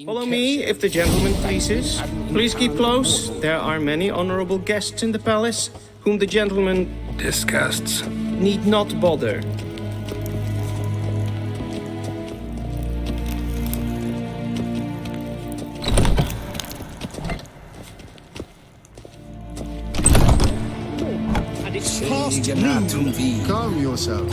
Follow me, if the gentleman pleases. Please keep close. There are many honorable guests in the palace, whom the gentleman disgusts. Need not bother. And it's past noon. Calm yourself.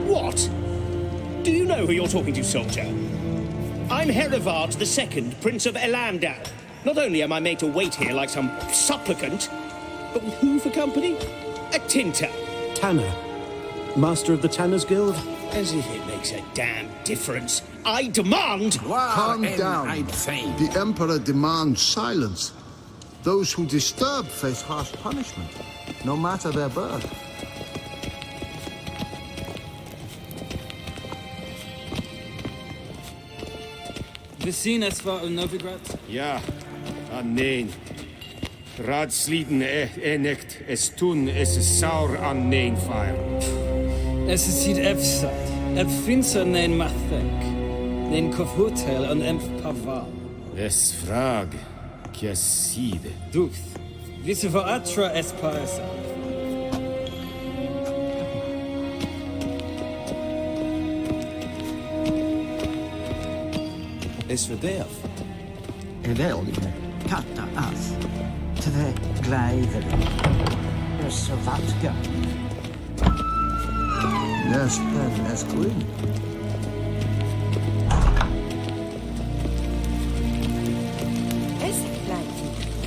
What? Do you know who you're talking to, soldier? I'm Herivard II, Prince of Elandal. Not only am I made to wait here like some supplicant, but with who for company? A tinter. Tanner. Master of the Tanners Guild? As if it makes a damn difference. I demand... Calm down. The Emperor demands silence. Those who disturb face harsh punishment, no matter their birth. We zien es war Novigrad? Ja, nee. Raadsliden echt es tun es saur an neen fire. Es is hier efside. Ep finser nein mathenk. Nein kofhotel an emf paval. Es frag. Kiaside. Duth. Wisse voor atra es paesa. Es verdef. Rebellion, katta as. Tve gleider. Reservatka. Yes, then, as queen.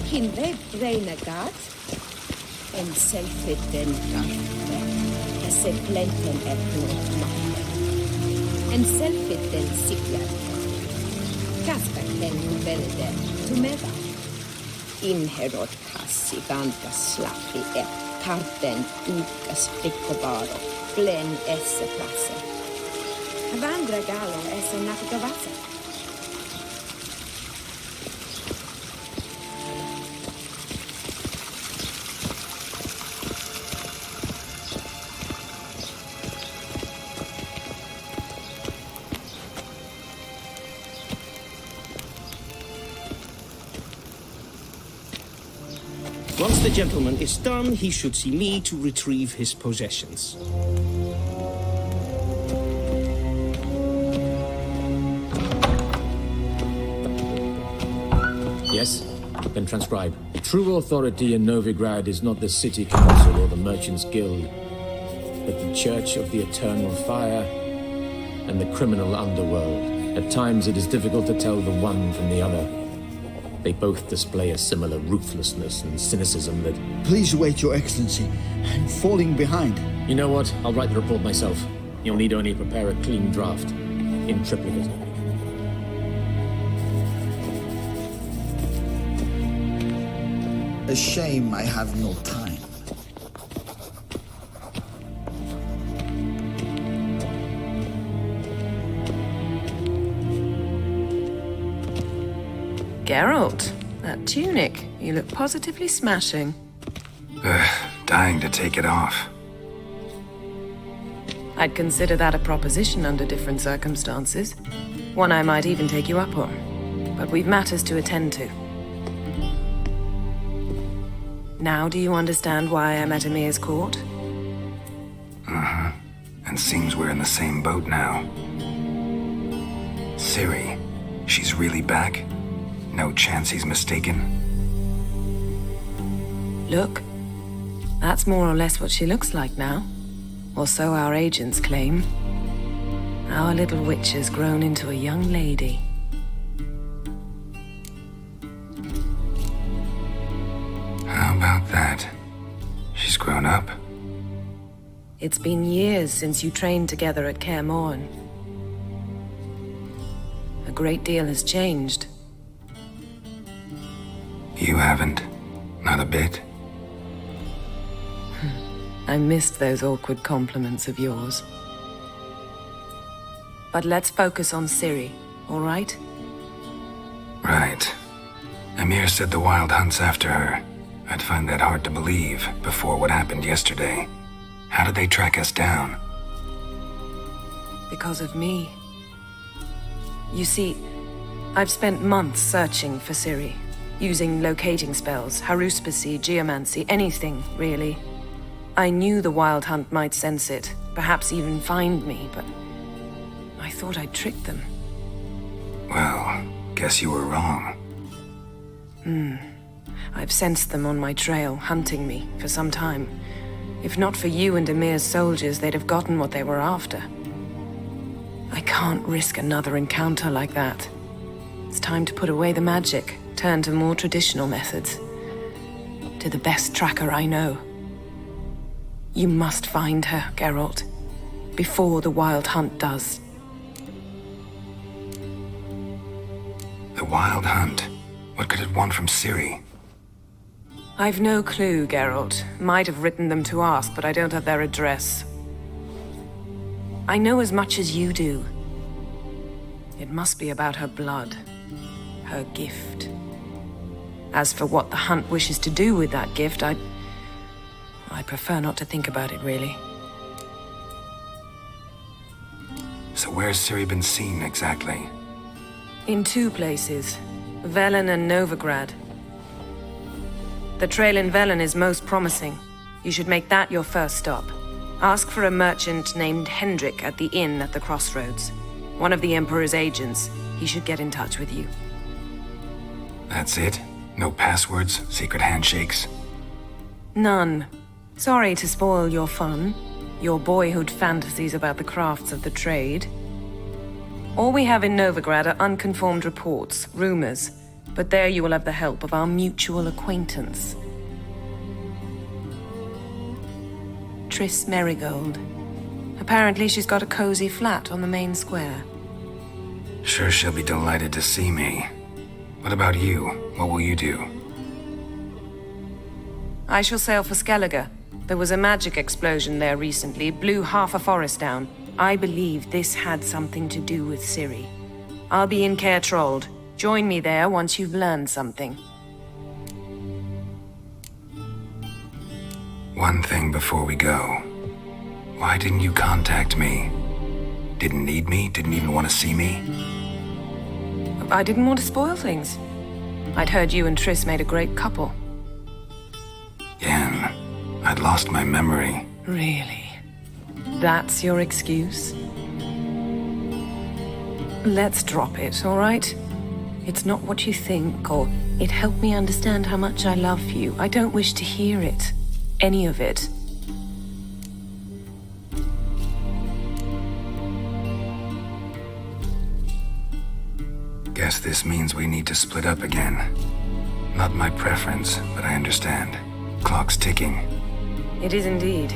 Hin web renegat en selfiten gatte, esse plenten blått matte, en selfiten siglerte, kaspakten velde tumeva, inherot kassi vantas slappi karten ukas prikkobaro, flen esse plasse. Vandra galo esse nakgavasa. Once the gentleman is done, he should see me to retrieve his possessions. Yes? Then transcribe. The true authority in Novigrad is not the city council or the merchants' guild, but the Church of the Eternal Fire and the criminal underworld. At times it is difficult to tell the one from the other. They both display a similar ruthlessness and cynicism that... Please wait, Your Excellency. I'm falling behind. You know what? I'll write the report myself. You'll need only prepare a clean draft. In triplicate. A shame I have no time. Geralt, that tunic, you look positively smashing. Dying to take it off. I'd consider that a proposition under different circumstances. One I might even take you up on. But we've matters to attend to. Now do you understand why I'm at Emir's court? Uh-huh. And seems we're in the same boat now. Ciri, she's really back? No chance he's mistaken? Look, that's more or less what she looks like now. Or so our agents claim. Our little witch has grown into a young lady. How about that? She's grown up. It's been years since you trained together at Kaer Morhen. A great deal has changed. You haven't. Not a bit. I missed those awkward compliments of yours. But let's focus on Ciri, all right? Right. Emir said the Wild hunts after her. I'd find that hard to believe before what happened yesterday. How did they track us down? Because of me. You see, I've spent months searching for Ciri, using locating spells, haruspicy, geomancy, anything, really. I knew the Wild Hunt might sense it, perhaps even find me, but I thought I'd tricked them. Well, guess you were wrong. I've sensed them on my trail, hunting me, for some time. If not for you and Emir's soldiers, they'd have gotten what they were after. I can't risk another encounter like that. It's time to put away the magic, turn to more traditional methods. To the best tracker I know. You must find her, Geralt, before the Wild Hunt does. The Wild Hunt? What could it want from Ciri? I've no clue, Geralt. Might have written them to ask, but I don't have their address. I know as much as you do. It must be about her blood. Her gift. As for what the Hunt wishes to do with that gift, I prefer not to think about it, really. So where's Ciri been seen, exactly? In two places. Velen and Novigrad. The trail in Velen is most promising. You should make that your first stop. Ask for a merchant named Hendrik at the inn at the crossroads. One of the Emperor's agents. He should get in touch with you. That's it? No passwords, secret handshakes? None. Sorry to spoil your fun. Your boyhood fantasies about the crafts of the trade. All we have in Novigrad are unconfirmed reports, rumors. But there you will have the help of our mutual acquaintance. Triss Merigold. Apparently she's got a cozy flat on the main square. Sure she'll be delighted to see me. What about you? What will you do? I shall sail for Skellige. There was a magic explosion there recently, blew half a forest down. I believe this had something to do with Ciri. I'll be in Caer Trold. Join me there once you've learned something. One thing before we go. Why didn't you contact me? Didn't need me? Didn't even want to see me? I didn't want to spoil things. I'd heard you and Triss made a great couple. Yen, I'd lost my memory. Really? That's your excuse? Let's drop it, all right? It's not what you think, or it helped me understand how much I love you. I don't wish to hear it. Any of it. Guess this means we need to split up again. Not my preference, but I understand. Clock's ticking. It is indeed.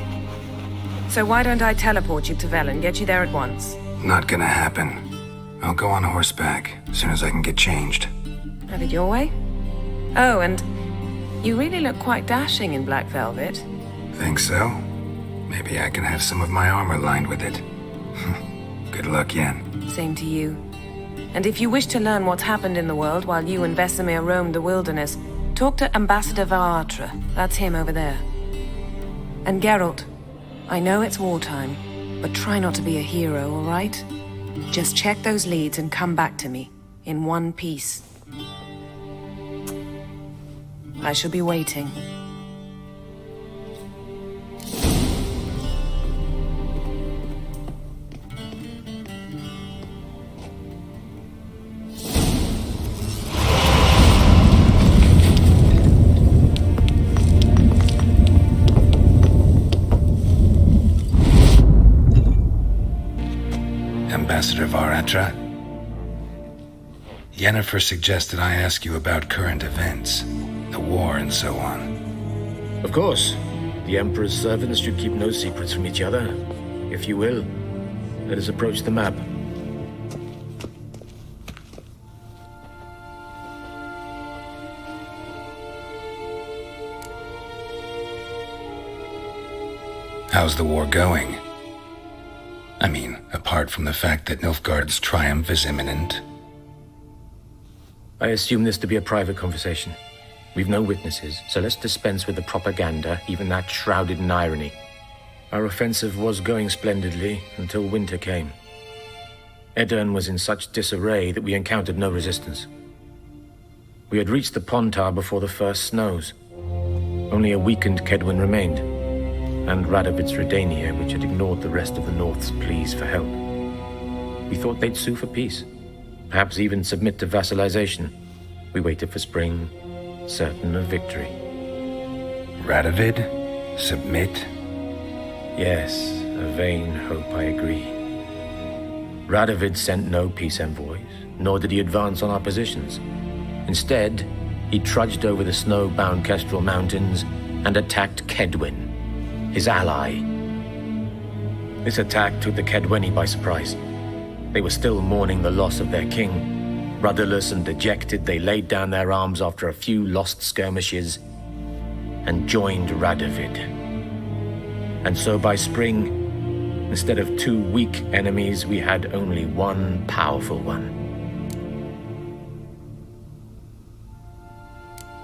So why don't I teleport you to Velen, get you there at once? Not gonna happen. I'll go on horseback, as soon as I can get changed. Have it your way? Oh, and you really look quite dashing in black velvet. Think so? Maybe I can have some of my armor lined with it. Good luck, Yen. Same to you. And if you wish to learn what's happened in the world while you and Vesemir roamed the wilderness, talk to Ambassador Varatra. That's him over there. And Geralt, I know it's wartime, but try not to be a hero, all right? Just check those leads and come back to me, in one piece. I shall be waiting. Ambassador Varatra? Yennefer suggested I ask you about current events, the war and so on. Of course. The Emperor's servants should keep no secrets from each other. If you will, let us approach the map. How's the war going? I mean, apart from the fact that Nilfgaard's triumph is imminent. I assume this to be a private conversation. We've no witnesses, so let's dispense with the propaganda, even that shrouded in irony. Our offensive was going splendidly until winter came. Edirn was in such disarray that we encountered no resistance. We had reached the Pontar before the first snows. Only a weakened Kedwin remained, and Radovid's Redania, which had ignored the rest of the North's pleas for help. We thought they'd sue for peace, perhaps even submit to vassalization. We waited for spring, certain of victory. Radovid? Submit? Yes, a vain hope, I agree. Radovid sent no peace envoys, nor did he advance on our positions. Instead, he trudged over the snow-bound Kestrel Mountains and attacked Kedwin, his ally. This attack took the Kedweni by surprise. They were still mourning the loss of their king. Rudderless and dejected, they laid down their arms after a few lost skirmishes and joined Radovid. And so by spring, instead of 2 weak enemies, we had only one powerful one.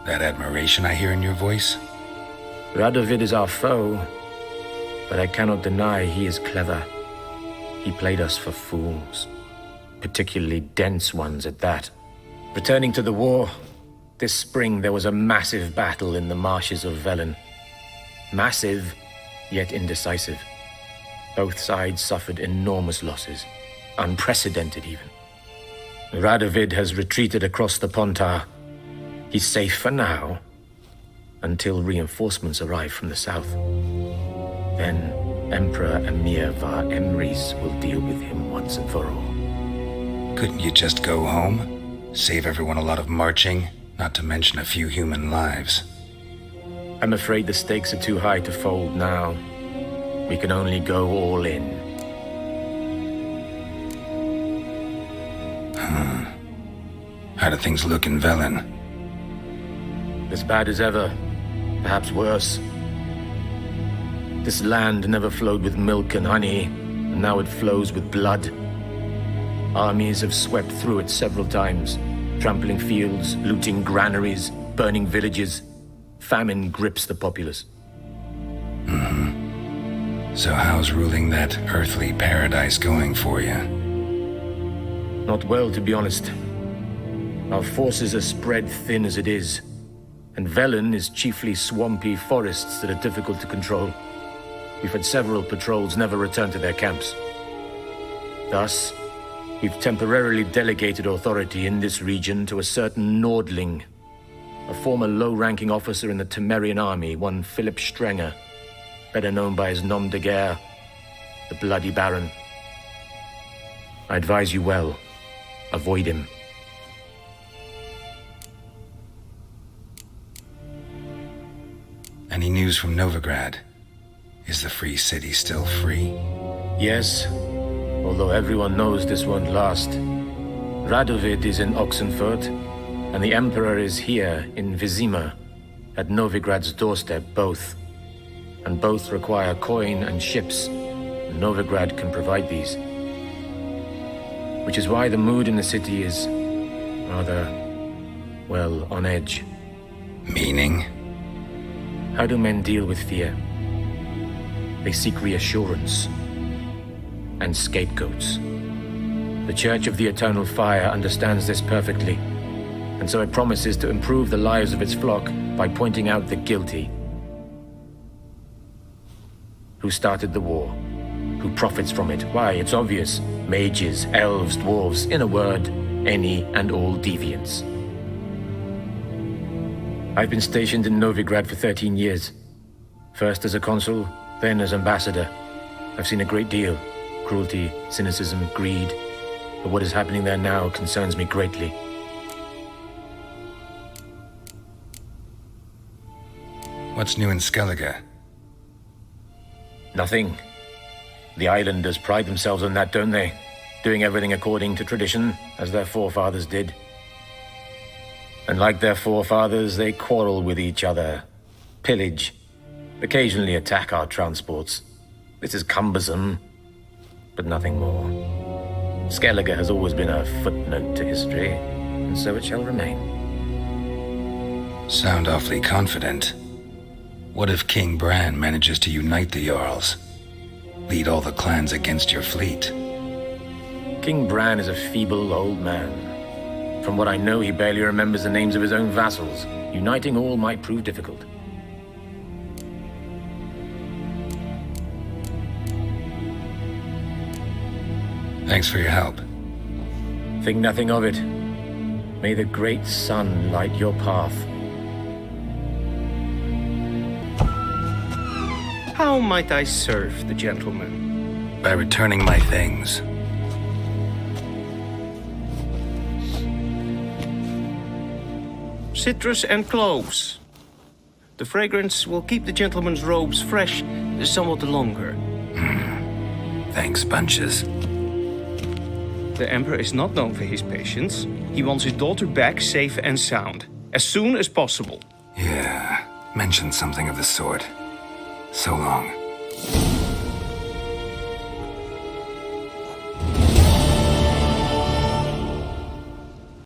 That admiration I hear in your voice? Radovid is our foe, but I cannot deny he is clever. He played us for fools, particularly dense ones at that. Returning to the war, this spring there was a massive battle in the marshes of Velen. Massive, yet indecisive. Both sides suffered enormous losses, unprecedented even. Radovid has retreated across the Pontar. He's safe for now, until reinforcements arrive from the south. Then Emperor Emir var Emrys will deal with him once and for all. Couldn't you just go home? Save everyone a lot of marching, not to mention a few human lives. I'm afraid the stakes are too high to fold now. We can only go all in. How do things look in Velen? As bad as ever, perhaps worse. This land never flowed with milk and honey, and now it flows with blood. Armies have swept through it several times, trampling fields, looting granaries, burning villages. Famine grips the populace. So how's ruling that earthly paradise going for you? Not well, to be honest. Our forces are spread thin as it is, and Velen is chiefly swampy forests that are difficult to control. We've had several patrols never return to their camps. Thus, we've temporarily delegated authority in this region to a certain Nordling, a former low-ranking officer in the Temerian army, one Philip Strenger, better known by his nom de guerre, the Bloody Baron. I advise you well, avoid him. Any news from Novigrad? Is the free city still free? Yes, although everyone knows this won't last. Radovid is in Oxenfurt, and the Emperor is here in Vizima, at Novigrad's doorstep, both. And both require coin and ships. Novigrad can provide these. Which is why the mood in the city is rather, well, on edge. Meaning? How do men deal with fear? They seek reassurance and scapegoats. The Church of the Eternal Fire understands this perfectly, and so it promises to improve the lives of its flock by pointing out the guilty. Who started the war? Who profits from it? Why, it's obvious. Mages, elves, dwarves, in a word, any and all deviants. I've been stationed in Novigrad for 13 years. First as a consul, then as ambassador. I've seen a great deal. Cruelty, cynicism, greed. But what is happening there now concerns me greatly. What's new in Skellige? Nothing. The islanders pride themselves on that, don't they? Doing everything according to tradition, as their forefathers did. And like their forefathers, they quarrel with each other, pillage, occasionally attack our transports. This is cumbersome, but nothing more. Skellige has always been a footnote to history, and so it shall remain. Sound awfully confident. What if King Bran manages to unite the Jarls? Lead all the clans against your fleet? King Bran is a feeble old man. From what I know, he barely remembers the names of his own vassals. Uniting all might prove difficult. Thanks for your help. Think nothing of it. May the great sun light your path. How might I serve the gentleman? By returning my things. Citrus and cloves. The fragrance will keep the gentleman's robes fresh somewhat longer. Thanks, bunches. The Emperor is not known for his patience. He wants his daughter back safe and sound, as soon as possible. Yeah, mentioned something of the sort. So long.